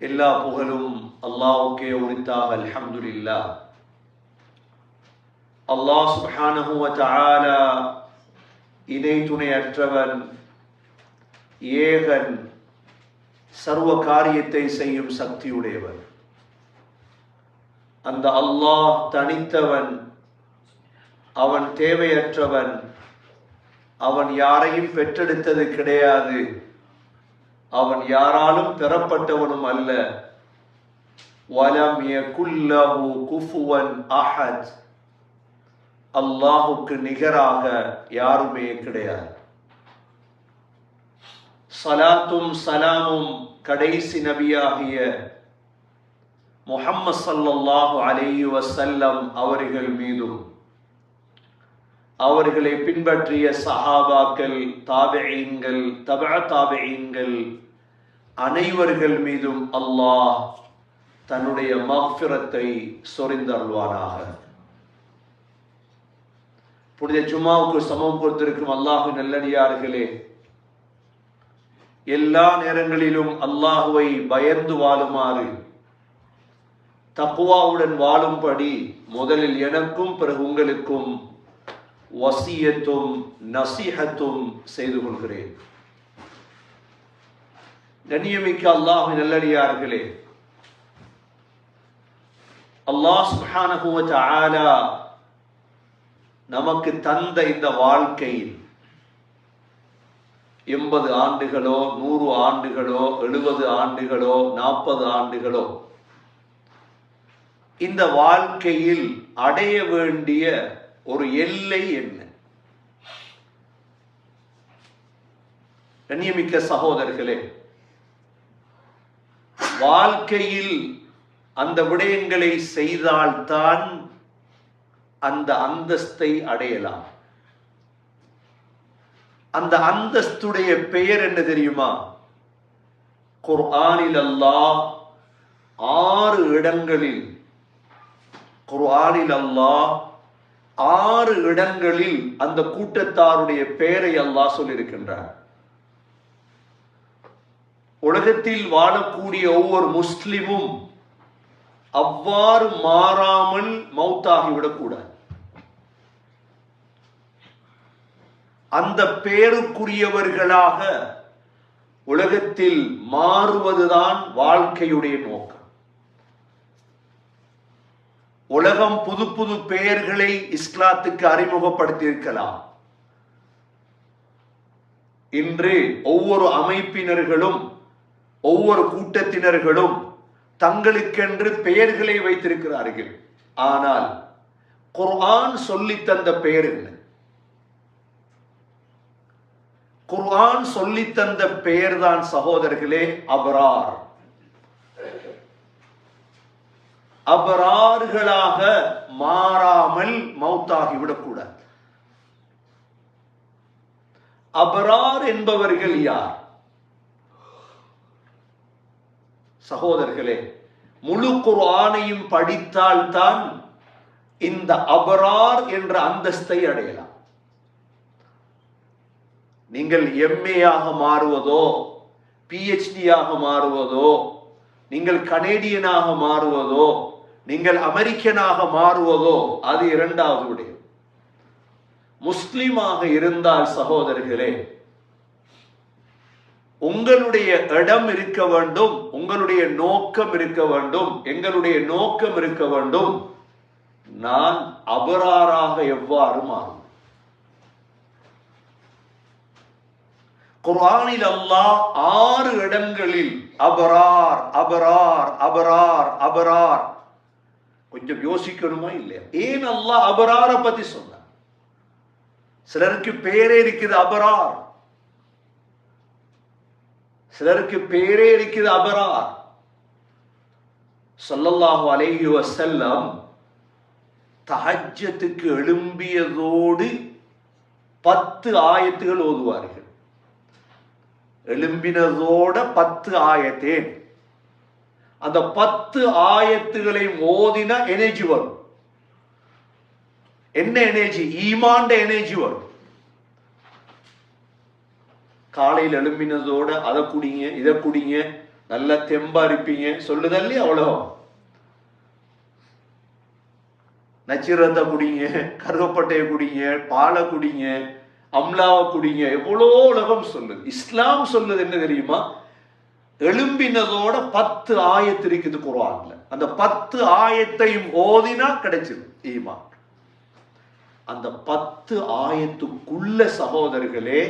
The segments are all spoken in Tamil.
எல்லா புகழும் அல்லாஹ்வுக்கே உரித்தாக. அல்ஹம்துலில்லாஹ். அல்லாஹ் சுப்ஹானஹு வ தஆலா இணை துணையற்றவன், ஏகன், சர்வ காரியத்தை செய்யும் சக்தியுடையவன். அந்த அல்லாஹ் தனித்தவன், அவன் தேவையற்றவன், அவன் யாரையும் பெற்றெடுத்தது கிடையாது, அவன் யாராலும் பெறப்பட்டவனும் அல்ல. வலம் யகுல் லஹு குஃபுவன் அஹத், அல்லாஹுக்கு நிகராக யாருமே கிடையாது. ஸலாத்தும் சலாமும் கடைசி நபியாகிய முஹம்மது ஸல்லல்லாஹு அலைஹி வஸல்லம் அவர்கள் மீதும், அவர்களை பின்பற்றிய சஹாபாக்கள், தாபிஈன்கள், தபஅ தாபிஈன்கள் அனைவர்கள் மீதும் அல்லாஹ் தன்னுடைய மக்ஃபிரத்தை சொரிந்தருள்வானாக. புனித ஜும்மாவுக்கு சமம் கொடுத்திருக்கும் அல்லாஹ்வின் நல்லடியார்களே, எல்லா நேரங்களிலும் அல்லாஹுவை பயந்து வாழுமாறு, தக்வாவுடன் வாழும்படி முதலில் எனக்கும் பிறகு உங்களுக்கும் வசியத்தும் நசீஹத்தும் செய்து கொள்கிறேன். கண்ணியமிக்க அல்லாஹ்வின் நல்லடியார்களே, அல்லாஹ் சுப்ஹானஹு வ தஆலா நமக்கு தந்த இந்த வாழ்க்கையில் 80 ஆண்டுகளோ 100 ஆண்டுகளோ 70 ஆண்டுகளோ 40 ஆண்டுகளோ, இந்த வாழ்க்கையில் அடைய வேண்டிய ஒரு எல்லை என்ன? கண்ணியமிக்க சகோதரர்களே, வாழ்க்கையில் அந்த விடயங்களை செய்தால்தான் அந்த அந்தஸ்தை அடையலாம். அந்த அந்தஸ்துடைய பெயர் என்ன தெரியுமா? குர்ஆனில் அல்லாஹ் 6 இடங்களில், குர்ஆனில் அல்லாஹ் 6 இடங்களில் அந்த கூட்டத்தாருடைய பெயரை அல்லாஹ் சொல்லியிருக்கின்றார். உலகத்தில் வாழக்கூடிய ஒவ்வொரு முஸ்லிமும் அவ்வாறு மாறாமல் மௌத்தாகிவிடக்கூடாது. அந்த பெயருக்குரியவர்களாக உலகத்தில் மாறுவதுதான் வாழ்க்கையுடைய நோக்கம். உலகம் புது புது பெயர்களை இஸ்லாத்துக்கு அறிமுகப்படுத்தியிருக்கலாம். இன்று ஒவ்வொரு அமைப்பினர்களும் ஒவ்வொரு கூட்டத்தினர்களும் தங்களுக்கென்று பெயர்களை வைத்திருக்கிறார்கள். ஆனால் குர்ஆன் சொல்லி தந்த பெயர் என்ன? குர்ஆன் சொல்லி தந்த பெயர் தான் சகோதரர்களே அபரார். அபரார்களாக மாறாமல் மௌத்தாகிவிடக்கூடாது. அபரார் என்பவர்கள் யார்? சகோதரர்களே, முழு குர்ஆனையும் படித்தால்தான் இந்த அபரார் என்ற அந்தஸ்தை அடையலாம். நீங்கள் MA ஆக மாறுவதோ, PhD ஆக மாறுவதோ, நீங்கள் கனேடியனாக மாறுவதோ, நீங்கள் அமெரிக்கனாக மாறுவதோ அது இரண்டாவது விடயம். முஸ்லிமாக இருந்தால் சகோதரர்களே, உங்களுடைய இடம் இருக்க வேண்டும், உங்களுடைய நோக்கம் இருக்க வேண்டும். எங்களுடைய நோக்கம் இருக்க வேண்டும், நான் அபராராக எவ்வாறு மாறும். குர்ஆனில் அல்லாஹ் 6 இடங்களில் அபரார் அபரார் அபரார் அபரார். கொஞ்சம் யோசிக்கணுமா இல்லையா? ஏன் அல்லாஹ் அபரார பத்தி சொன்னார்? சிலருக்கு பேரே இருக்குது அபரார், சிலருக்கு பேரே இருக்குது அபரார். ஸல்லல்லாஹு அலைஹி வஸல்லம் தஹஜ்ஜத்துக்கு எழும்பியதோடு 10 ஆயத்துகள் ஓதுவார்கள். எழும்பினதோட 10 ஆயத்தேன். அந்த 10 ஆயத்துகளை ஓதின எனர்ஜி வரும். என்ன எனர்ஜி? ஈமான் எனர்ஜி வரும். காலையில் எழும்பினதோட அதை குடிங்க இதை குடிங்க நல்ல தெம்பா இருப்பீங்க சொல்லுதல்லி அவ்வளோ. நச்சிரத்தை குடிங்க, கருகப்பட்டையை குடிங்க, பாலை குடிங்க, அம்லாவை குடிங்க, எவ்வளோ உலகம் சொல்லுது. இஸ்லாம் சொல்லுது என்ன தெரியுமா? எழும்பினதோட 10 ஆயத்து இருக்குது குர்ஆன்ல. அந்த 10 ஆயத்தையும் ஓதினா கிடைச்சிடும் ஈமான். அந்த 10 ஆயத்துக்குள்ள சகோதரர்களே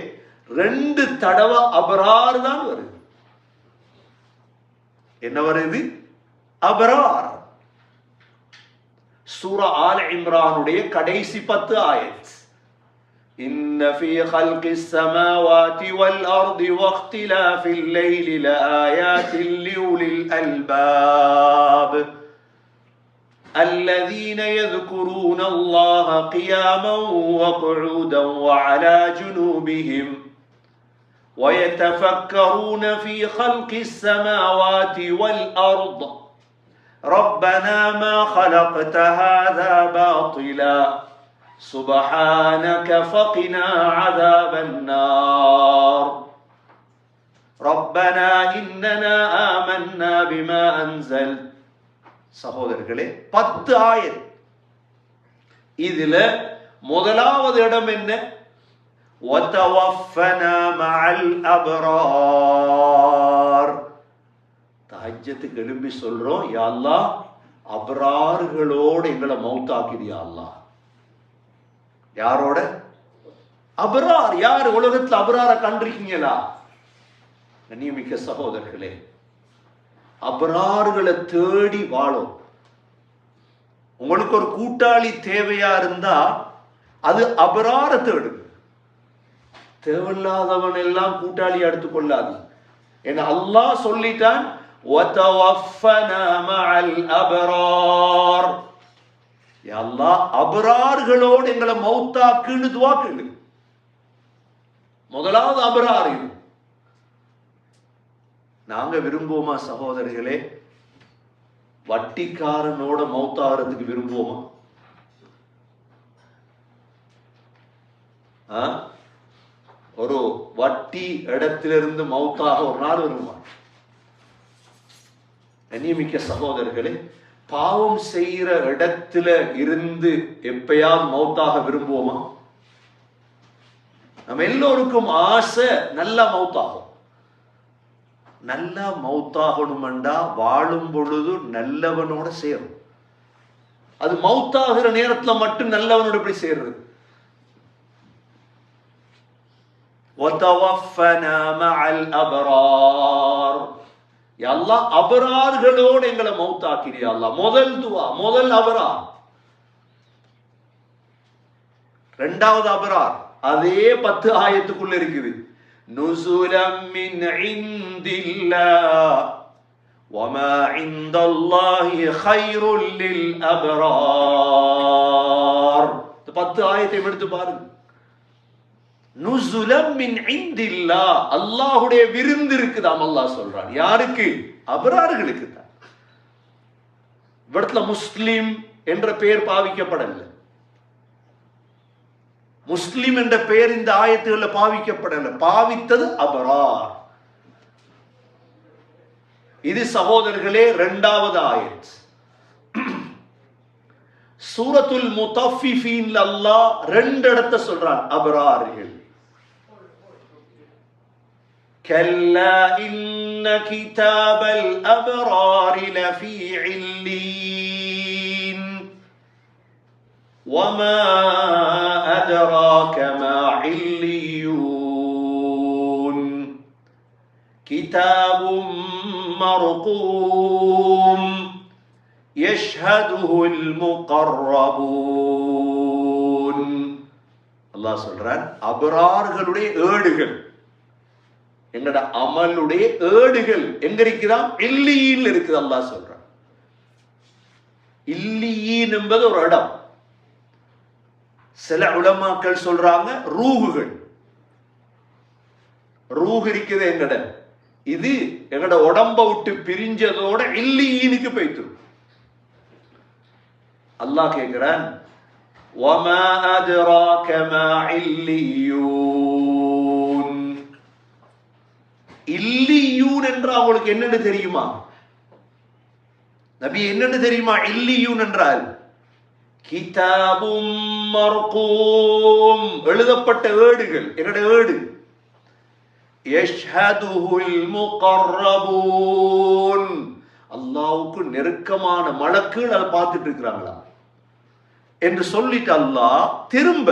2 தடவை அபரார் தான் வருது. என்ன வருது? அபரார். சூரா ஆல இம்ரானுடைய கடைசி 10 ஆயத். إن في خلق السماوات والأرض واختلاف الليل لآيات لأولي الألباب الذين يذكرون الله قياما وقعودا وعلى جنوبهم ويتفكرون في خلق السماوات والأرض ربنا ما خلقت هذا باطلا سبحانك فقنا عذاب النار ربنا إننا آمنا بما أنزلت. சகோதரர்களே 10 ஆயத். இதுல முதலாவது இடம் என்ன? وتوفنا مع الأبرار. தஹஜ்ஜத்துக்கு எழும்பி சொல்றோம், யா அல்லாஹ் அபரார்களோடு எங்களை மௌத்தாக்கிடு யா அல்லாஹ். யாரோட? அபரார். யார் உலகத்தில் அபரார கண்டிருக்கீங்களா? கண்ணியமிக்க சகோதரர்களே, அபரார்களை தேடி வாழும். உங்களுக்கு ஒரு கூட்டாளி தேவையா இருந்தா அது அபரார தேடு. தேவையில்லாதவன் எல்லாம் கூட்டாளி எடுத்துக் கொள்ளாது. ஏன்னா அல்லாஹ் சொல்லிட்டான், وَتَوَفَّنَا مَعَ الْأَبْرَارِ. யா அல்லாஹ் அபரார்களோடு எங்களை மௌத்தாக்குன்னு துஆ கேளு. முதலாவது அபரார். இது நாங்க விரும்புவோமா சகோதரர்களே? வட்டிக்காரனோட மௌத்தாகிறதுக்கு விரும்புவோமா? ஒரு வட்டி இடத்திலிருந்து மௌத்தாக ஒரு நாள் வருவான். கண்ணியமிக்க சகோதரர்களே, பாவம் செய்கிற இடத்துல இருந்து எப்பயாவது மௌத்தாக விரும்புவோமா? நம்ம எல்லோருக்கும் ஆசை நல்லா மௌத்தாகும். நல்லா மௌத்தாகணும்டா வாழும் பொழுது நல்லவனோட சேரும். அது மௌத்தாகிற நேரத்துல மட்டும் நல்லவனோட எப்படி சேர்றது? وَتَوَفَّنَا مَعَ الْأَبْرَارِ. யா அல்லாஹ் அபரார்களோடு எங்களை மௌத்தாக்கிடு யா அல்லாஹ். முதல் துஆ, முதல் அபரார். இரண்டாவது அபரார் அதே 10 ஆயத்துக்குள்ள இருக்குது. நுஸுலம் மின் இன்தில்லாஹ் வமா இன்தல்லாஹி கைருல் லில் அப்ரார். 10 ஆயத்தை எடுத்து பாருங்க. நுஸுலம் மின் இன்தில்லாஹ், அல்லாஹ்வுடைய விருந்து இருக்குதாம். அல்லாஹ் சொல்றான் யாருக்கு? அபரார்களுக்கு தான். இவர்ல முஸ்லிம் என்ற பெயர் பாவிக்கப்படல. முஸ்லிம் என்ற பெயர் இந்த ஆயத்துகள்ல பாவிக்கப்படல. பாவித்தது அபரார். இது சகோதரர்களே இரண்டாவது ஆயத். சூரத்துல் முத்தஃபிஃபீன்ல அல்லாஹ் 2 இடத்தை சொல்றான் அபரார்கள். كلا إن كتاب الأبرار لفي علين وما أدراك ما عليون كتاب مرقوم يشهده المقربون. அல்லாஹ் சொல்றான் அபரார்களுடைய ஏடுகள், எங்கட அமலுடைய ஏடுகள் எங்க இருக்குதாம்? இல்லியீன்ல இருக்குது. அல்லாஹ் சொல்றான் இல்லியீன் என்பது ஒரு இடம். சில உலமாக்கள் சொல்றாங்க ரூஹுகள். ரூஹ் இருக்குது எங்கட, இது எங்கட உடம்ப விட்டு பிரிஞ்சதோட இல்லியீனுக்கு போய்த்து. அல்லாஹ் கேட்கிறான் வமா அத்ராக மா இல்லியூன். இல்லியூன் என்றால் அவங்களுக்கு என்னன்னு தெரியுமா? நபி என்னன்னு தெரியுமா இல்லியூன் என்றால்? கிதாபும் மர்கூம், எழுதப்பட்ட ஏடுகள், என்னுடைய ஏடு. யஷ்ஹதுல் முகர்ரபூன், அல்லாஹ்வுக்கு நெருக்கமான மலக்குகள் அதை பார்த்துட்டு இருக்கிறாங்களா என்று சொல்லிட்டு அல்லாஹ் திரும்ப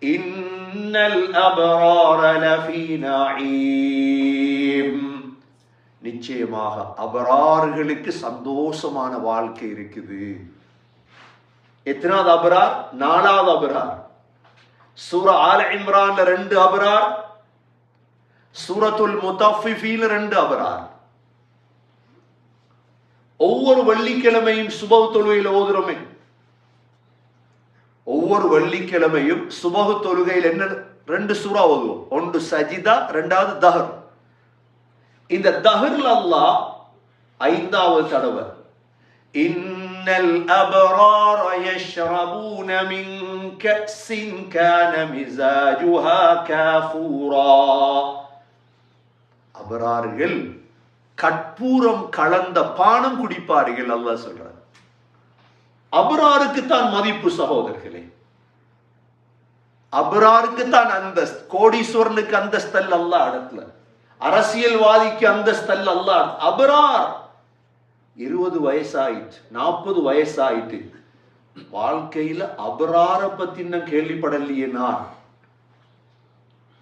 இன்னல் அபரார லஃபீ நஈம், நிச்சயமாக அபரார்களுக்கு சந்தோஷமான வாழ்க்கை இருக்குது. எத்தனாவது அபரார்? 4வது அபரார். சூரா ஆல இம்ரான்ல 2 அபரார், சூரத்துல் முத்தஃபிஃபீன்ல 2 அபரார். ஒவ்வொரு வெள்ளிக்கிழமையும் சுபஹ் தொழுகையில் ஓதுறோமே, ஒவ்வொரு வெள்ளிக்கிழமையும் சுபஹ் தொழுகையில் என்ன 2 சூரா ஓதுவோம். ஒன்று சஜிதா, 2வது தஹர். இந்த தஹர்ல அல்லாஹ் 5வது தடவை இன்னல் அபரார யஷ்ரபூன மின் கஸின் கான மிஸாஜுஹா காஃபூரா, அபரார்கள் கற்பூரம் கலந்த பானம் குடிப்பார்கள். அல்லாஹ் சொல்றார். அபராருக்கு தான் மதிப்பு சகோதரர்களே, அபராருக்கு தான் அந்தஸ்து. கோடீஸ்வரனுக்கு அந்தஸ்தல் அல்லாஹ் இடத்துல, அரசியல்வாதிக்கு அந்தஸ்தல் அல்லாஹ். அபரார் 20 வயசாயிட்டு 40 வயசாயிட்டு வாழ்க்கையில அபரார பத்தி இன்னும் கேள்விப்படலையே.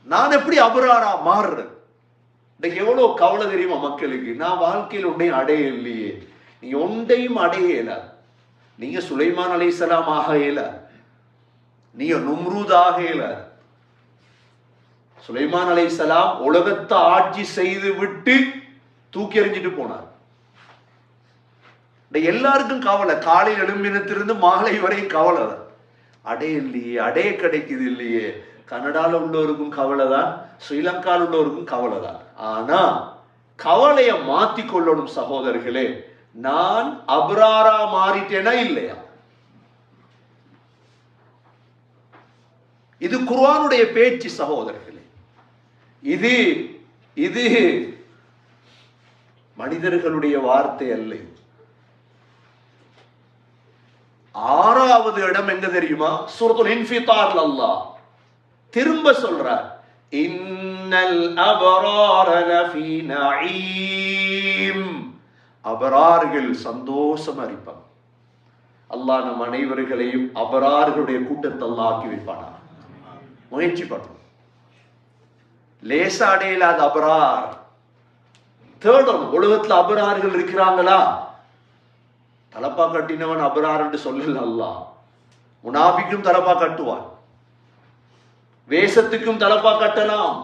நான் எப்படி அபராரா மாறுறேன்? இன்னைக்கு எவ்வளவு கவலை தெரியுமா மக்களுக்கு? நான் வாழ்க்கையில் ஒன்றையும் அடைய இல்லையே. நீங்க ஒன்றையும் அடையல. நீங்க சுலைமான் அலைஹிஸ்ஸலாம் ஆகல, நீங்க நும்ரூத் ஆகல. சுலைமான் அலைஹிஸ்ஸலாம் உலகத்தை ஆட்சி செய்து விட்டு தூக்கி எறிஞ்சிட்டு போனார். எல்லாருக்கும் கவலை, காலையில் எழும்பினத்திலிருந்து மாலை வரை கவலை தான். அடைய இல்லையே, அடைய கிடைக்குது இல்லையே. கனடால உள்ளவருக்கும் கவலை தான், ஸ்ரீலங்காவில் உள்ளவருக்கும் கவலை தான். ஆனா கவலையை மாத்தி கொள்ளணும் சகோதரர்களே. நான் அபராரா மாறிட்டேனா இல்லையா? இது குர்ஆனுடைய பேச்சு சகோதரர்களே. இது இது மனிதர்களுடைய வார்த்தை அல்ல. 6வது இடம் எங்க தெரியுமா? சூரத்துல் இன்ஃபிதார்ல அல்லாஹ் திரும்ப சொல்றார், இன்னல் அபரார லஃபீ நஈம், அபரார்கள் சந்தோஷமா இருப்பாங்க. அல்லாஹ் நம் அனைவர்களையும் அபரார்களுடைய கூட்டத்தை அல்லாஹ் ஆக்கி வைப்பானா. முயற்சி பண்ணும். லேசா அடையலாத அபரார் தேடணும். உலகத்துல அபரார்கள் இருக்கிறாங்களா? தலப்பா கட்டினவன் அபரார் என்று சொல்லல அல்லாஹ். முனாபிக்கும் தலப்பா கட்டுவான், வேஷத்துக்கும் தலப்பா கட்டலாம்.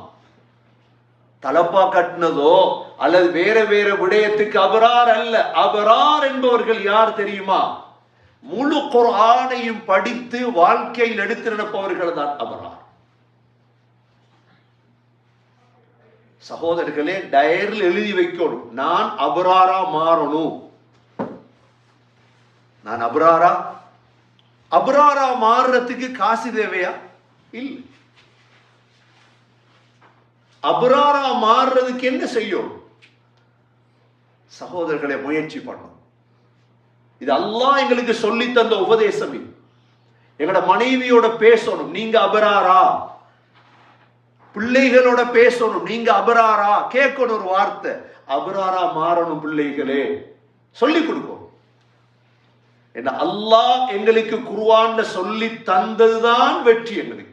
தலப்பா கட்டினதோ அல்லது வேற வேற விடயத்துக்கு அபரார் அல்ல. அபரார் என்பவர்கள் யார் தெரியுமா? முழு குர்ஆனையும் படித்து வாழ்க்கையில் எடுத்து நடப்பவர்கள் தான் அபரார். சகோதரர்களே, டயரில் எழுதி வைக்கணும், நான் அபராரா மாறணும். நான் அபராரா மாறுறதுக்கு காசு தேவையா? இல்லை. அபராரா மாறுறதுக்கு என்ன செய்யும்? சகோதரர்களை முயற்சி பண்ணும். இது அல்லாஹ் எங்களுக்கு சொல்லி தந்த உபதேசம். எங்களோட மனைவியோட பேசணும், நீங்க அபராரா. பிள்ளைகளோட பேசணும், நீங்க அபராரா. கேட்கணும் ஒரு வார்த்தை, அபராரா மாறணும் பிள்ளைகளே, சொல்லிக் கொடுக்கும். என்ன அல்லாஹ் எங்களுக்கு குர்ஆன்ல சொல்லி தந்ததுதான் வெற்றி. எங்களுக்கு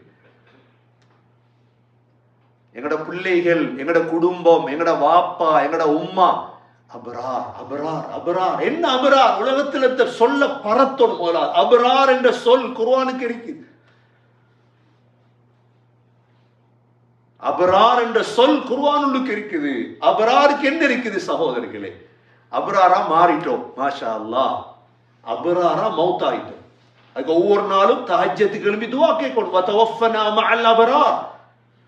எங்கட பிள்ளைகள், எங்கட குடும்பம், எங்கட வாப்பா, எங்கட உம்மா அபரார் அபரார் அபரார். என்ன அபரார்? உலகத்துல சொல்ல பரத்தணும். அபரார் என்ற சொல் குர்ஆனுக்கு இருக்குது. அபரார் என்ற சொல் குர்ஆனுக்கு இருக்குது. அபராருக்கு என்ன இருக்குது சகோதரர்களே? அபராரா மாறிட்டோம், மாஷா அல்லாஹ். அபராரா மௌத் ஆயிட்டோம். அதுக்கு ஒவ்வொரு நாளும் தஹஜ்ஜத்துக்கு எழும்பி துஆ கேட்கணும், வதவஃபனா மஅல் அபரார்.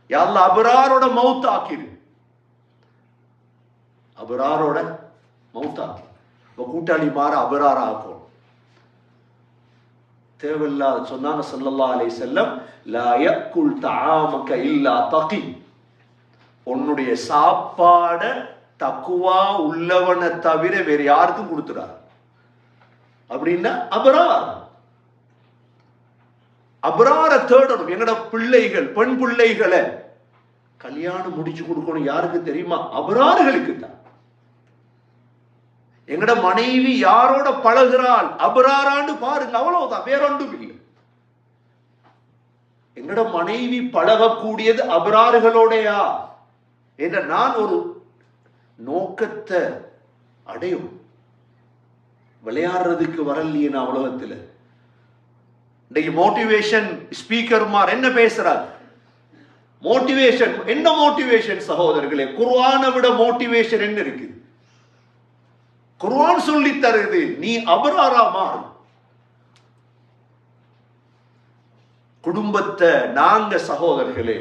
யா அல்லாஹ் அபராரோட மௌத் ஆக்கிடு, அபராரோட மௌத் ஆக்கி கூட்டாளி மாற அபராரா ஆக்கும். தேவையில்லாத சொன்னாங்க ஸல்லல்லாஹு அலைஹி வஸல்லம், லா யக்குல் தஆமக இல்லா தகி. உன்னுடைய சாப்பாட தக்குவா உள்ளவனை தவிர வேற யாருக்கும் கொடுத்துடார். அப்படின்னா அபரார தேடணும். எங்கட பிள்ளைகள், பெண் பிள்ளைகளை கல்யாணம் முடிச்சு கொடுக்கணும். யாருக்கு தெரியுமா? அபரார்களுக்கு தான். எங்கட மனைவி யாரோட பழகிறாள் அபராரான்னு பாருங்க, அவ்வளவுதான், வேறொன்றும் இல்லை. எங்கட மனைவி பழகக்கூடியது அபராறுகளோடையா என்ற நான் ஒரு நோக்கத்தை அடையும். விளையாடுறதுக்கு வரலையே நான் உலகத்தில். இன்னைக்கு மோட்டிவேஷன் ஸ்பீக்கர்மார் என்ன பேசுறார்? மோட்டிவேஷன் என்ன? மோட்டிவேஷன் சகோதரர்களே, குர்ஆனை விட மோட்டிவேஷன் என்ன இருக்கு? குர்ஆன் சொல்லி தருது, நீ அபராரா மாறு. குடும்பத்தை நாங்க சகோதரர்களே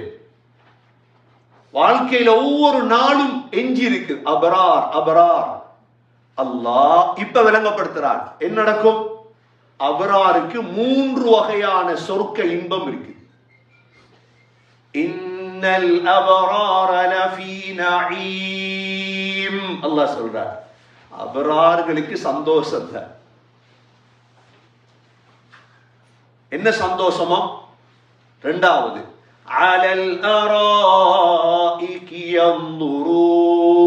வாழ்க்கையில ஒவ்வொரு நாளும் எஞ்சி இருக்கு அபரார் அபரார். அல்லாஹ் இப்ப விளங்கப்படுத்துறார் என்ன நடக்கும். அபராருக்கு 3 வகையான சொர்க்க இன்பம் இருக்கு. இன்னல் அபரார லஃபீ நஈம். அல்லாஹ் சொல்றார் அபரார்களுக்கு சந்தோஷம் தான். என்ன சந்தோஷமா? இரண்டாவது, அலல் அராயிகி யன்துரூன்.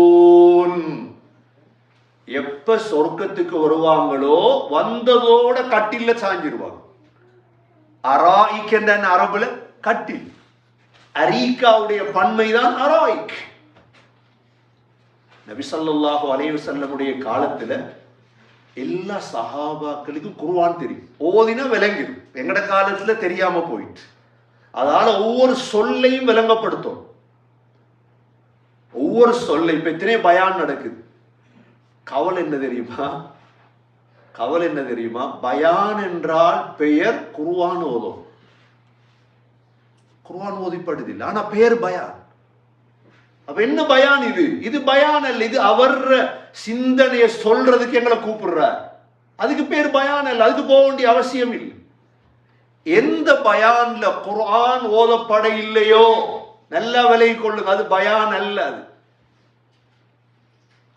எப்ப சொர்க்கத்துக்கு வருவாங்களோ வந்ததோட கட்டில்ல சாஞ்சிருவாங்க. அராயிக் என்ற அரபுல கட்டில். அரீகாவுடைய பன்மைதான் அராயிக். நபி ஸல்லல்லாஹு அலைஹி வஸல்லமுடைய காலத்துல எல்லா சஹாபாக்களுக்கும் குர்ஆன் தெரியும், ஓதினா விளங்கிடும். எங்கட காலத்துல தெரியாம போயிட்டு, அதனால ஒவ்வொரு சொல்லையும் விளங்கப்படுத்தும். ஒவ்வொரு சொல்லை இப்ப எத்தனை பயான் நடக்குது. கவலை என்ன தெரியுமா? கவலை என்ன தெரியுமா? பயான் என்றால் பெயர் குர்ஆன் ஓதும். குர்ஆன் ஓதிப்படுதில்லை, ஆனா பெயர் பயான். அப்ப என்ன பயான் இது? இது பயான் அல்ல, இது அவர் சிந்தனையை சொல்றதுக்கு எங்களை கூப்பிடுறார். அதுக்கு பேர் பயான் அல்ல, அதுக்கு போக வேண்டிய அவசியம் இல்லை. எந்த பயான்ல குர்ஆன் ஓதப்பட இல்லையோ நல்ல விலை கொள்ளுங்க, அது பயான் அல்ல.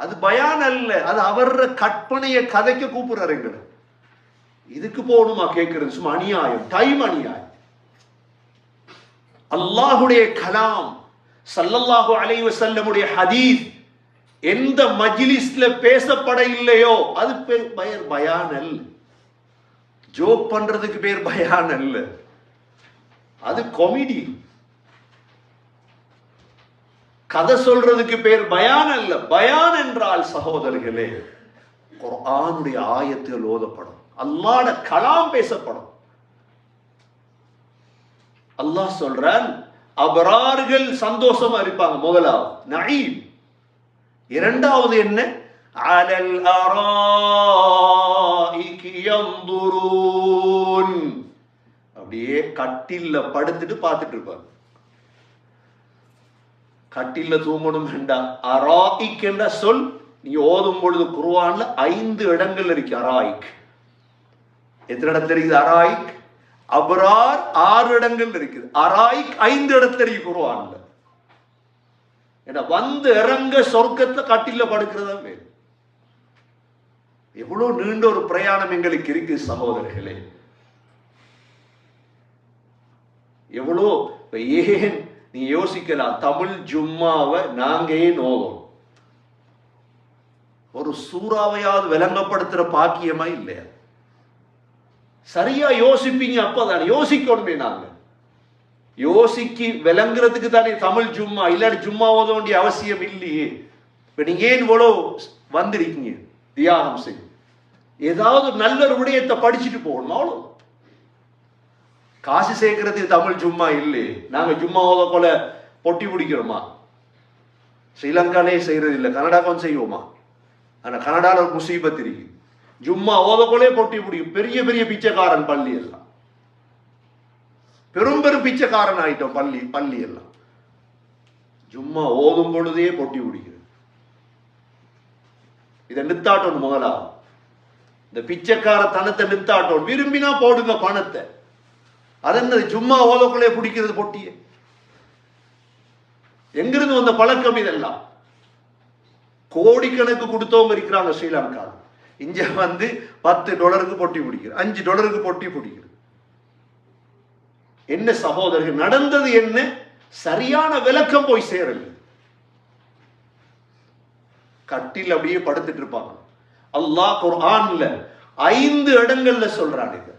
அது பயான் அல்ல, அது அவர் கற்பனையை கதைக்க கூப்பிடுறாரு எங்களை. இதுக்கு போகணுமா கேட்கிறது? சும்மா அநியாயம், டைம் அநியாயம். அல்லாஹுடைய கலாம் ஸல்லல்லாஹு அலைஹி வஸல்லமுடைய ஹதீஸ் எந்த மஜ்லிஸ்ல பேசப்பட இல்லையோ அது பேர் பயான் அல்ல. ஜோக் பண்றதுக்கு பேர் பயான் அல்ல, அது காமெடி. கதை சொல்றதுக்கு பேர் பயான் அல்ல. பயான் என்றால் சகோதரர்களே குர்ஆனுடைய ஆயத்துகள் ஓதப்படும், அல்லாஹ்வுடைய கலாம் பேசப்படும். அல்லாஹ் சொல்றான் அபரார்கள் சந்தோஷமா இருப்பாங்க. முதலாவது நஈம். இரண்டாவது என்ன? அலல் அராயிகி யன்துரூன். அப்படியே கட்டில்ல படுத்துட்டு பார்த்துட்டு இருப்பாங்க. கட்டில்ல தூங்கணும் வேண்டாம். அராயிக் என்ற சொல் நீ ஓதும் பொழுது குர்ஆன்ல 5 இடங்கள் இருக்கு. அராயிக் எத்தனை இடத்துல இருக்குது? அராயிக் அபரார் 6 இடங்கள் இருக்குது. அராயிக் 5 இடத்துல இருக்கு குர்ஆன்ல. ஏன்னா வந்து இறங்க சொர்க்கத்துல கட்டில படுக்கிறதா வேறு. எவ்வளவு நீண்ட ஒரு பிரயாணம் எங்களுக்கு இருக்கு சகோதரர்களே. எவ்வளோ. ஏன் நீ யோசிக்கலாம், தமிழ் ஜும்மாவை நாங்க ஏன் ஓதும்? ஒரு சூறாவையாவது விளங்கப்படுத்துற பாக்கியமா இல்லையா? சரியா யோசிப்பீங்க. அப்பதானே யோசிக்கணுமே. நாங்க யோசிக்கி விளங்குறதுக்கு தானே தமிழ் ஜும்மா, இல்லாட்டி ஜும்மா ஓத வேண்டிய அவசியம் இல்லையே. இப்ப நீங்க ஏன் இவ்வளோ வந்திருக்கீங்க? தியாகம் செய்ய ஏதாவது நல்ல ஒரு விடயத்தை படிச்சுட்டு போகணும், அவ்வளோ. காசு சேர்க்கறதுக்கு தமிழ் ஜும்மா இல்லையே. நாங்க ஜும்மா ஓத போல பொட்டி பிடிக்கிறோமா? ஸ்ரீலங்காலே செய்யறது இல்லை, கனடாக்கும் செய்வோமா? ஆனா கனடால ஒரு முசீபத் இருக்கு. ஜும்மா ஓதக்கொள்ளே பொட்டி பிடிக்கும். பெரிய பெரிய பிச்சைக்காரன் பள்ளி எல்லாம், பெரும் பெரும் பிச்சைக்காரன் ஆயிட்டோம் பள்ளி எல்லாம். ஜும்மா ஓதும் பொழுதே பொட்டி பிடிக்கிறது. இதை நித்தாட்டணும். முதலாவது இந்த பிச்சைக்கார தனத்தை நித்தாட்டணும். விரும்பினா போடுங்க பணத்தை. அது என்னது? ஜும்மா ஓதக்குள்ளே பிடிக்கிறது பொட்டிய. எங்கிருந்து வந்த பழக்கம் இதெல்லாம்? கோடிக்கணக்கு கொடுத்தவங்க இருக்கிறாங்க ஸ்ரீலங்கா. இங்க வந்து $10 பொட்டி பிடிக்கிறது, $5 பொட்டி பிடிக்கிறது. என்ன சகோதரர்கள் நடந்தது? என்ன சரியான விளக்கம் போய் சேரல. கட்டில் அப்படியே படுத்துட்டு இருப்பாங்க. அல்லாஹ் குர்ஆன்ல 5 இடங்கள்ல சொல்றான் இது.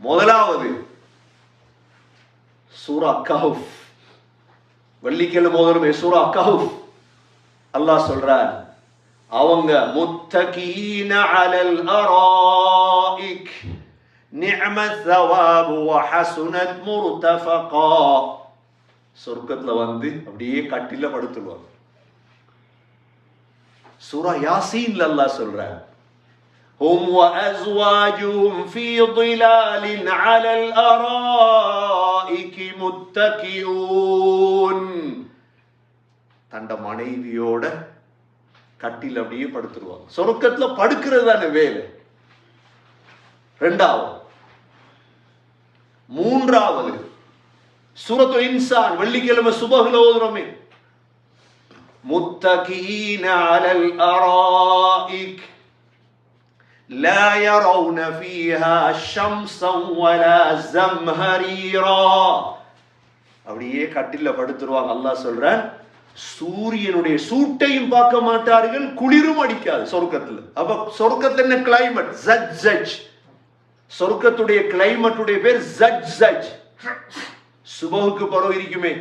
முதலாவது சூரா கஹஃப், வெள்ளிக்கிழமை முதலுமே சூரா கஹஃப். அல்லாஹ் சொல்றான், அவங்க முத்தகீன அலல் அராயிக் நிஅமத் ஸவாபு வ ஹஸனத் முர்தஃபகா. சொர்க்கத்துல வந்து அப்படியே கட்டில படுத்துவாங்க. சூரா யாசீன்ல அல்லாஹ் சொல்றான், ஹும் வ அஸ்வாஜுஹும் ஃபீ ظிலாலின் அலல் அராயிக் முத்தகியூன். தண்ட மனைவியோட கட்டில் அப்படியே படுத்துருவாங்க. சொர்க்கத்துல படுக்கிறது தானே வேலை. ரெண்டாவது. மூன்றாவது சூரத்துல் இன்சான், வெள்ளிக்கிழமை சுபஹ்ல ஓதுறோமே, முத்தகீன அலல் அராயிக் லா யரவுன ஃபீஹா ஷம்ஸன் வலா ஸம்ஹரீரா. அப்படியே கட்டில்ல படுத்துருவாங்க. அல்லாஹ் சொல்றான், சூரியனுடைய சூட்டையும் பார்க்க மாட்டார்கள், குளிரும் அடிக்காது சொர்க்கத்துல. அப்ப சொர்க்கத்துல என்ன கிளைமேட்? ஜஜ். சொர்க்கத்துடைய கிளைமேட்டுடைய பேர் ஜஜ். சுபஹுக்கு பிறகு இருக்குமே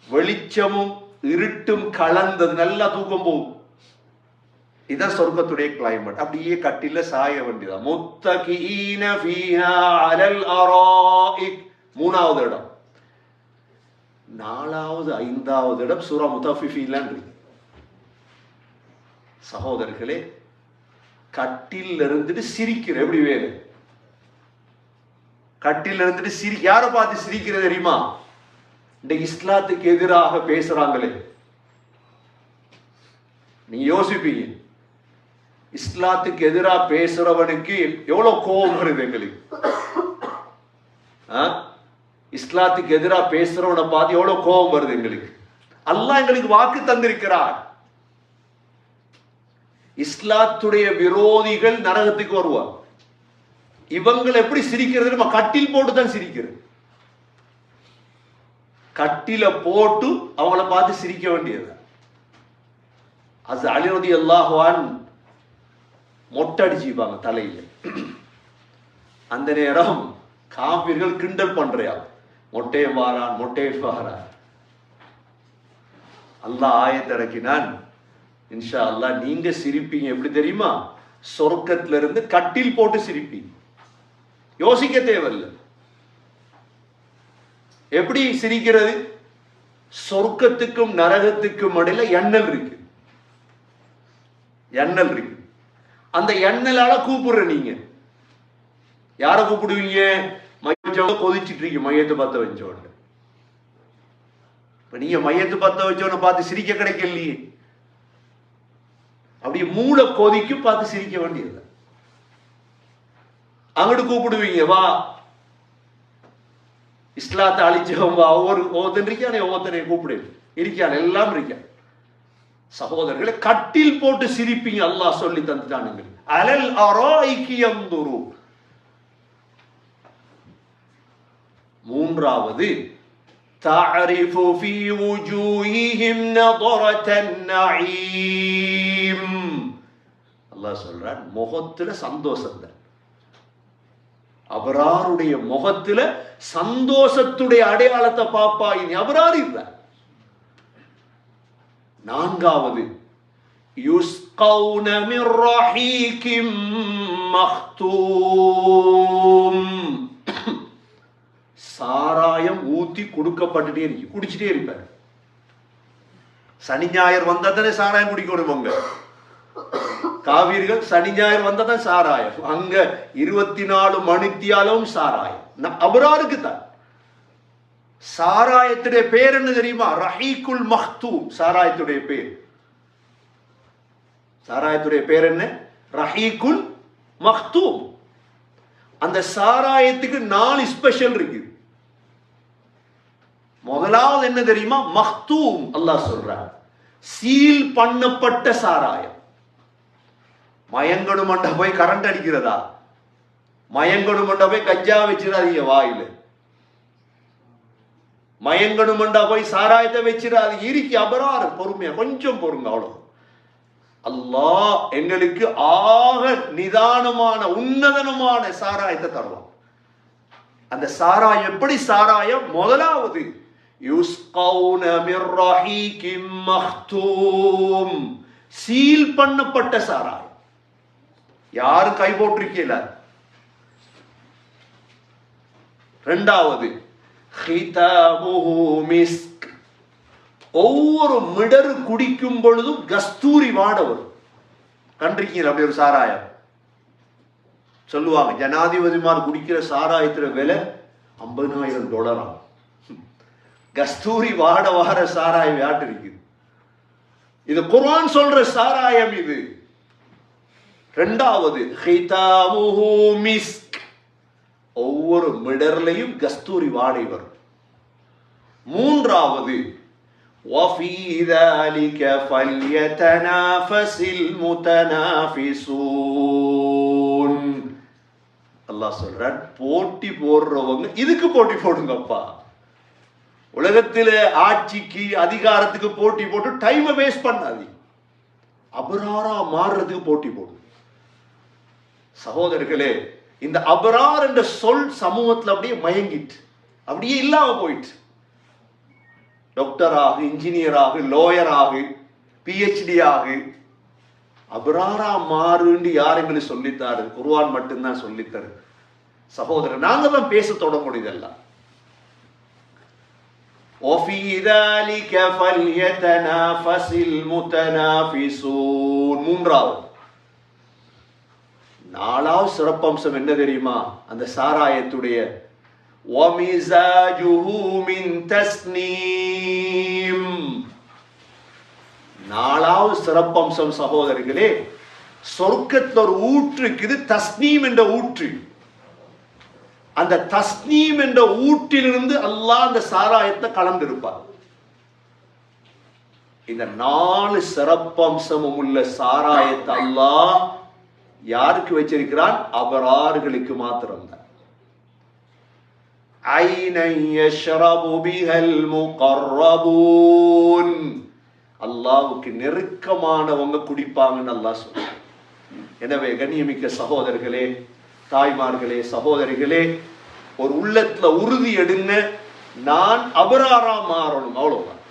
வெளிச்சமும் இருட்டும் கலந்தது, நல்லா தூக்கம் போகும். இதான் சொர்க்கத்துடைய கிளைமேட். அப்படியே கட்டில சாய வேண்டியதான். முத்தகீன ஃபீஹா அலல் அராயிக். மூணாவது இடம். நாலாவது ஐந்தாவது இடம் சூரா முத்தஃபிஃபீன்ல இருக்கு. சகோதரர்களே, கட்டில் இருந்துட்டு சிரிக்கிற எப்படி வேறு? கட்டில் இருந்துட்டு யாரை பார்த்து சிரிக்கிறது தெரியுமா? இன்னைக்கு இஸ்லாத்துக்கு எதிராக பேசுறாங்களே, நீங்க யோசிப்பீங்க, இஸ்லாத்துக்கு எதிராக பேசுறவனுக்கு எவ்வளவு கோபம் வருது எங்களுக்கு. இஸ்லாத்துக்கு எதிராக பேசுறவனை பார்த்து எவ்வளவு கோபம் வருது எங்களுக்கு. அல்லாஹ் எங்களுக்கு வாக்கு தந்திருக்கிறார், இஸ்லாத்துடைய விரோதிகள் நரகத்துக்கு வருவார். இவங்களை எப்படி சிரிக்கிறது? நம்ம கட்டில் போட்டு தான் சிரிக்கிறது. கட்டில போட்டு அவங்கள பார்த்து சிரிக்க வேண்டியது. அது அலி ரலியல்லாஹு அன்ஹு மொட்டை அடிச்சுப்பாங்க தலையில. அந்த நேரம் காபிர்கள் கிண்டல் பண்றையா, மொட்டையை வாரான், மொட்டையை வாரான். அல்லாஹ் ஆயத்திறக்கினான், இன்ஷா அல்லாஹ் நீங்க சிரிப்பீங்க. எப்படி தெரியுமா? சொர்க்கத்துல இருந்து கட்டில் போட்டு சிரிப்பீங்க. யோசிக்க தேவையில்லை. எப்படி சிரிக்கிறது? சொர்க்கத்துக்கும் நரகத்துக்கும் இடையில எண்ணல் இருக்கு. எண்ணல் இருக்கு. அந்த எண்ணலால கூப்பிடுற நீங்க யார கூப்பிடுவீங்க? மையத்தோட கொதிச்சிட்டு இருக்கீங்க, மையத்தை பத்த வச்சோட. நீங்க மையத்தை பத்த வச்சோன்னு பார்த்து சிரிக்க கிடைக்கலையே. அப்படியே மூளை கொதிக்கு பார்த்து சிரிக்க வேண்டியது. அங்கிட்டு கூப்பிடுவீங்க, வா இஸ்லாத்தை அழிச்சவன் வா. ஒவ்வொருத்தன் இருக்கானே, ஒவ்வொருத்தனை கூப்பிடு இருக்கான், எல்லாம் இருக்கான். சகோதரர்களை கட்டில் போட்டு சிரிப்பீங்க. அல்லாஹ் சொல்லி தந்துட்டானுங்க. அலல் அராயிகி யன்துரு. மூன்றாவது தஅரிஃபு ஃபீ வுஜூஹிஹிம் நதரத்தன் நஈம். அல்லாஹ் சொல்றான், முகத்துல சந்தோஷம் தான். அபராருடைய முகத்துல சந்தோஷத்துடைய அடையாளத்தை பாப்பா. இனி அபரார் இல்ல. நான்காவது யுஸ்கௌன மிர் ரஹீகிம் மக்தூம். சாராயம் ஊத்தி கொடுக்கப்பட்டுட்டே இருக்கு, குடிச்சிட்டே இருப்பார். சனி ஞாயிறு வந்தா தானே சாராயம் குடிக்கணும். காவிர்கள் சனி ஞாயிறு வந்தா தான் சாராயம். அங்க 24 மணித்தியாலும் சாராயம். அபராருக்கு தான். சாராயத்துடைய பேர் என்ன தெரியுமா? ரஹீக்குல் மக்தூம். சாராயத்துடைய பேர், சாராயத்துடைய பேர் என்ன? ரஹீக்குல் மக்தூம். அந்த சாராயத்துக்கு 4 ஸ்பெஷல் இருக்கு. முதலாவது என்ன தெரியுமா? மக்தூம். அல்லாஹ் சொல்றார், சீல் பண்ணப்பட்ட சாராயம். மயங்கணுமண்ட போய் கரண்ட் அடிக்கிறதா? மயங்கணுமண்ட போய் கஞ்சா வச்சிடாதீங்க வாயில. மயங்கணுமண்டா போய் சாராயத்தை வச்சிடாது. இருக்கு அபராறு. பொறுமையா கொஞ்சம் பொறுங்க, அவ்வளவு. அல்லாஹ் எங்களுக்கு ஆக நிதானமான உன்னதனமான சாராயத்தை தருவான். அந்த சாராயம் எப்படி சாராயம்? முதலாவது யுஸ்கௌன மிர் ரஹீகிம் மக்தூம், சீல் பண்ணப்பட்ட சாராயம். யாரும் கை போட்டிருக்கீல. இரண்டாவது ஹிதாமுஹு மிஸ்க், ஒவ்வொரு மிடரு குடிக்கும் பொழுதும் கஸ்தூரி வாட வரும். கண்டிருக்கீங்க அப்படி ஒரு சாராயம்? சொல்லுவாங்க ஜனாதிபதிமார் குடிக்கிற சாராயத்துல விலை $50,000. கஸ்தூரி வாட வார சாராயம் யாட்டு இருக்குது? இது குர்ஆன் சொல்ற சாராயம் இது. இரண்டாவது ஹிதாமுஹு மிஸ்க், ஒவ்வொரு மிடர்லையும் கஸ்தூரி வாடை வரும். மூன்றாவது وَفِي ذَلِكَ فَلْيَتَنَافَسِ الْمُتَنَافِسُونَ. அல்லாஹ் சொல்றான், போட்டி போடுறவங்க இதுக்கு போட்டி போடுங்கப்பா. உலகத்துல ஆட்சிக்கு அதிகாரத்துக்கு போட்டி போட்டு டைமை வேஸ்ட் பண்ணாதீங்க. அபராரா மாறுறதுக்கு போட்டி போடும். சகோதரர்களே, இந்த அபரார் என்ற சொல் சமூகத்தில் அப்படியே மயங்கிட்டு அப்படியே இல்லாம போயிட்டு. டாக்டராக, இன்ஜினியராக, லோயராக, பிஹெச்டி ஆக அபராரா மாறுன்னு யார் எங்களுக்கு சொல்லித்தாரு? குர்ஆன் மட்டும்தான் சொல்லித்தரு. சகோதரர், நாங்க தான் பேச தொடங்க முடியுதெல்லாம். وَفِي ذَلِكَ فَلْيَتَنَافَسِ الْمُتَنَافِسُونَ. மூன்றாவது. நாலாவது சிறப்பம்சம் என்ன தெரியுமா? அந்த சாராயத்துடைய وَمِزَاجُهُ مِنْ تَسْنِيمٍ. நாலாவது சிறப்பம்சம் சகோதரர்களே, சொர்க்கத்தில் ஒரு ஊற்று இருக்குது, தஸ்னீம் என்ற ஊற்று. அந்த தஸ்னீம் என்ற ஊற்றிலிருந்து அல்லாஹ் அந்த சாராயத்தை கலந்திருப்பார். இந்த 4 சிறப்பம்சமும் உள்ள சாராயத்தை அல்லாஹ் யாருக்கு வச்சிருக்கிறான்? அபரார்களுக்கு மாத்திரம்தான். ஐனன் யஷ்ரபு பிஹல் முகர்ரபூன், அல்லாஹ்வுக்கு நெருக்கமானவங்க குடிப்பாங்கன்னு அல்லாஹ் சொல்றான். எனவே கண்ணியமிக்க சகோதரர்களே, தாய்மார்களே, சகோதரிகளே, ஒரு உள்ளத்துல உறுதி எடுங்க, நான் அபராரா மாறணும், அவ்வளவுதான்.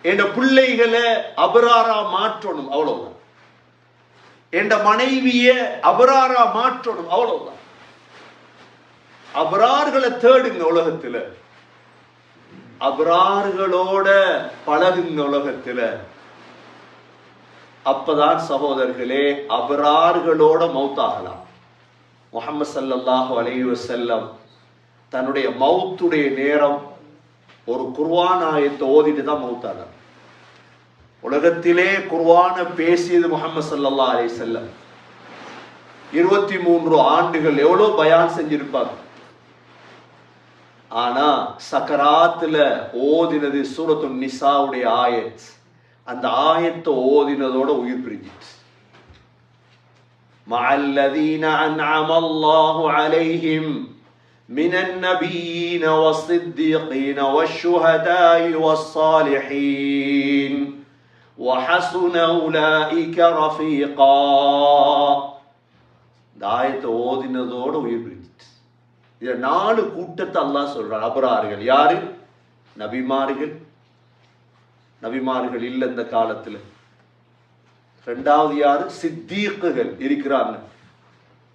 என் பிள்ளைகளை அபராரா மாற்றணும், அவ்வளவுதான். என் மனைவிய அபராரா மாற்றணும், அவ்வளவுதான். அபரார்களை தேடுங்க உலகத்துல, அபரார்களோட பழகுங்க உலகத்துல. அப்பதான் சகோதரர்களே அபரார்களோட மௌத்தாகலாம். முஹம்மது ஸல்லல்லாஹு அலைஹி வஸல்லம் தன்னுடைய மௌத்துடைய நேரம் ஒரு குர்ஆன் ஆயத்தை ஓதிட்டு தான் மௌத்தானார். உலகத்திலே குர்ஆன பேசியது முஹம்மது ஸல்லல்லாஹு அலைஹி வஸல்லம். 23 ஆண்டுகள் எவ்வளவு பயான் செஞ்சிருப்பாங்க. ஆனா சக்கராத்துல ஓதினது சூரத்து நிசாவுடைய ஆயத். அந்த ஆயத்தை ஓதினதோட உயிர் பிரிஞ்சிட்டு. மஅல்லதீன அன்அமல்லாஹு அலைஹிம் மினன் நபிய்யீன வஸ்ஸித்தீகீன வஷ்ஷுஹதாஇ வஸ்ஸாலிஹீன் வஹஸுன உலாயிக ரஃபீகா. இந்த ஆயத்தை ஓதினதோட உயிர் பிரிஞ்சிட்டு. இத 4 கூட்டத்தை அல்லாஹ் சொல்றான். அபரார்கள் யாரு? நபிமார்கள். நபிமார்கள் இல்ல இந்த காலத்துல. ரெண்டாவது யாரு? சித்தீக்குகள் இருக்கிறாங்க,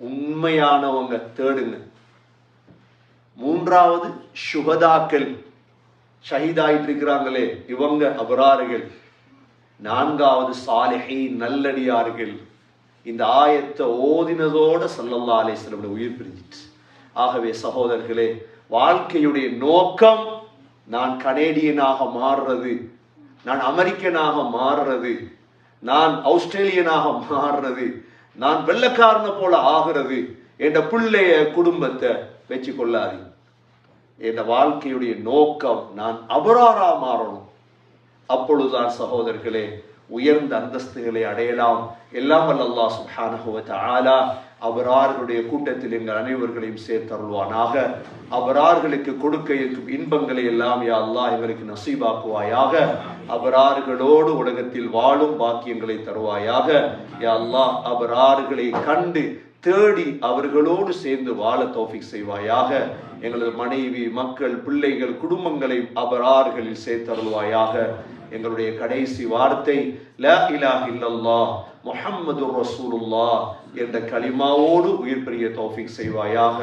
உண்மையானவங்க, தேடுங்க. மூன்றாவது சுஹதாக்கள், ஷஹீதாயிட்டு இருக்கிறாங்களே, இவங்க அபரார்கள். நான்காவது சாலிஹீன், நல்லடியார்கள். இந்த ஆயத்தை ஓதினதோட ஸல்லல்லாஹு அலைஹி வஸல்லம் உயிர் பிரிஞ்சிட்டு. ஆகவே சகோதரர்களே, வாழ்க்கையுடைய நோக்கம் நான் கனேடியனாக மாறுறது, நான் அமெரிக்கனாக மாறுறது, நான் ஆஸ்திரேலியனாக மாறுறது, நான் வெள்ளக்காரனை போல ஆகிறது என்ற பிள்ளைய குடும்பத்தை வச்சு கொள்ளாதீங்க. என் வாழ்க்கையுடைய நோக்கம் நான் அபராரா மாறணும். அப்பொழுதுதான் சகோதரர்களே உயர்ந்த அந்தஸ்துகளை அடையலாம். எல்லாம் வல்ல அல்லாஹ் சுப்ஹானஹு வ தஆலா அபரார்களுடைய கூட்டத்தில் எங்கள் அனைவர்களையும் சேர்த்தருள்வானாக. அபரார்களுக்கு கொடுக்க இருக்கும் இன்பங்களை எல்லாம் யா அல்லாஹ் எங்களுக்கு நசீபாக்குவாயாக. அபரார்களோடு உலகத்தில் வாழும் பாக்கியங்களை தருவாயாக. யா அல்லாஹ் அபரார்களை கண்டு தேடி அவர்களோடு சேர்ந்து வாழ தௌஃபீக் செய்வாயாக. எங்களது மனைவி, மக்கள், பிள்ளைகள், குடும்பங்களை அபரார்களில் சேர்த்தருள்வாயாக. எங்களுடைய கடைசி வார்த்தை லா இலாஹ இல்லல்லாஹ் முஹம்மதுர் ரசூலுல்லாஹ் என்ற கலிமாவோடு உயிர் பெரிய தௌஃபீக் செய்வாயாக.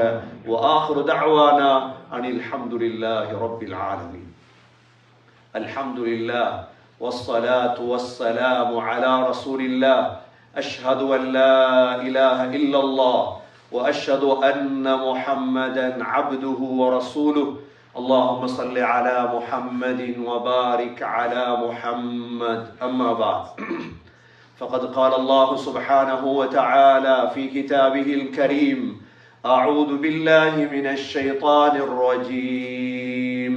வ ஆகிரு தஅவானா அனில் ஹம்துலில்லாஹி ரப்பில் ஆலமீன். அல்ஹம்துலில்லாஹ் வஸ்ஸலாத்து வஸ்ஸலாமு அலா ரசூலில்லாஹ். அஷ்ஹது அன் லா இலாஹ இல்லல்லாஹ் வ அஷ்ஹது அன்ன முஹம்மதன் அப்துஹு வ ரசூலுஹு. اللهم صل على محمد وبارك على محمد. أما بعد فقد قال الله سبحانه وتعالى في كتابه الكريم أعوذ بالله من الشيطان الرجيم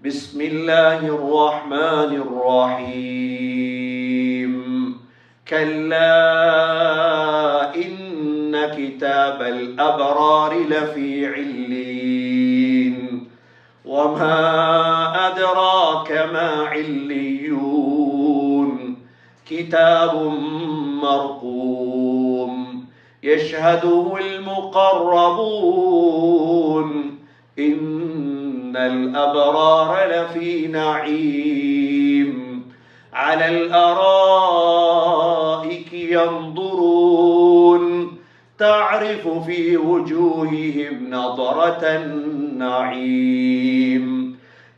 بسم الله الرحمن الرحيم كلا إن كتاب الأبرار لفي عليين وما أدراك ما عليون كتاب مرقوم يشهده المقربون إن الأبرار لفي نعيم على الأرائك ينظرون تعرف في وجوههم نضرة النعيم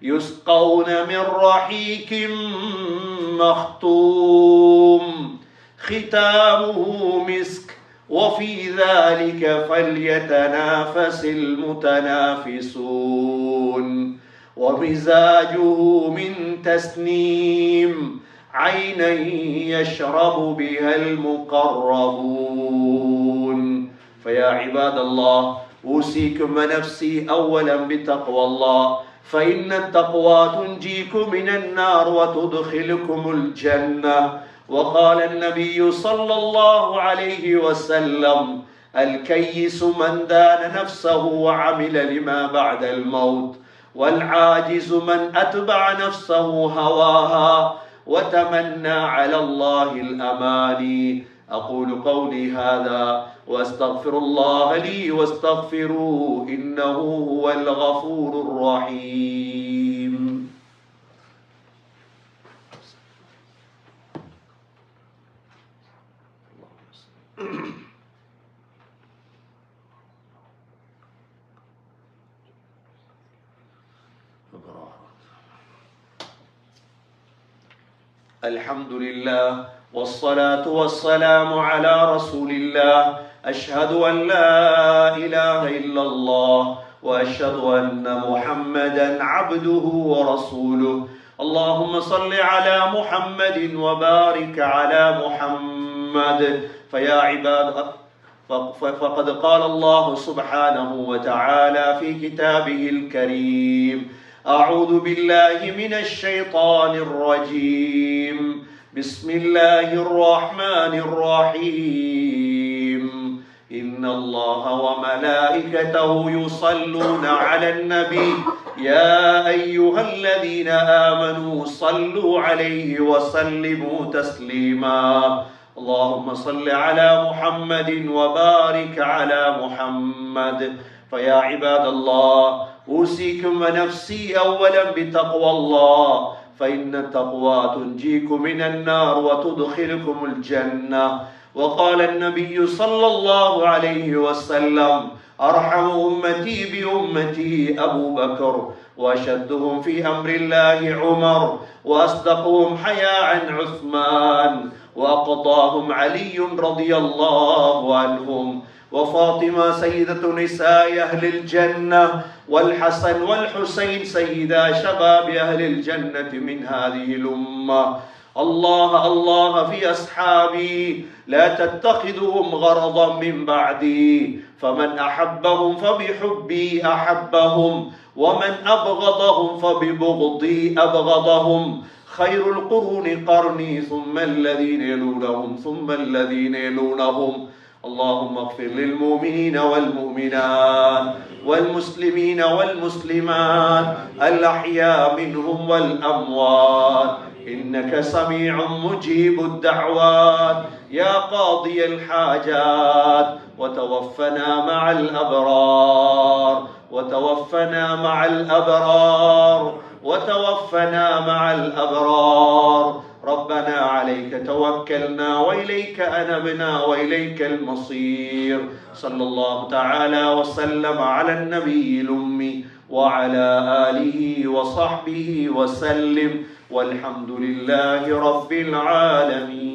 يسقون من رحيق مختوم ختامه مسك وفي ذلك فليتنافس المتنافسون ومزاجه من تسنيم عينا يشرب بها المقربون. فيا عباد الله أوصيكم ونفسي أولا بتقوى الله فإن التقوى تنجيكم من النار وتدخلكم الجنة. وقال النبي صلى الله عليه وسلم الكيس من دان نفسه وعمل لما بعد الموت والعاجز من أتبع نفسه هواها وتمنى على الله الأماني. أقول قولي هذا وأستغفر الله لي واستغفروه إنه هو الغفور الرحيم. الحمد لله والصلاة والسلام على رسول الله. أشهد أن لا إله إلا الله وأشهد أن محمدا عبده ورسوله. اللهم صل على محمد وبارك على محمد. فيا عباد فقد قال الله سبحانه وتعالى في كتابه الكريم أعوذ بالله من الشيطان الرجيم بسم الله الرحمن الرحيم إن الله وملائكته يصلون على النبي يا أيها الذين آمنوا صلوا عليه وسلموا تسليما. اللهم صل على محمد وبارك على محمد. فيا عباد الله أوصيكم ونفسي أولا بتقوى الله فإن التقوى تنجيكم من النار وتدخلكم الجنة. وقال النبي صلى الله عليه وسلم أرحم أمتي بأمتي أبو بكر وأشدهم في أمر الله عمر وأصدقهم حياء عثمان وأقضاهم علي رضي الله عنهم وفاطمة سيدة نساء أهل الجنة والحسن والحسين سيدا شباب أهل الجنة من هذه الأمة. الله الله في أصحابي لا تتخذهم غرضا من بعدي فمن أحبهم فبحبي أحبهم ومن أبغضهم فببغضي أبغضهم خير القرون قرني ثم الذين يلونهم ثم الذين يلونهم اللهم اغفر للمؤمنين والمؤمنات والمسلمين والمسلمات الأحياء منهم والأموات إنك سميع مجيب الدعوات يا قاضي الحاجات وتوفنا مع الأبرار وتوفنا مع الأبرار وتوفنا مع الأبرار ربنا عليك توكلنا وإليك أنبنا وإليك المصير صلى الله تعالى وسلم على النبي الأمي وعلى آله وصحبه وسلم والحمد لله رب العالمين.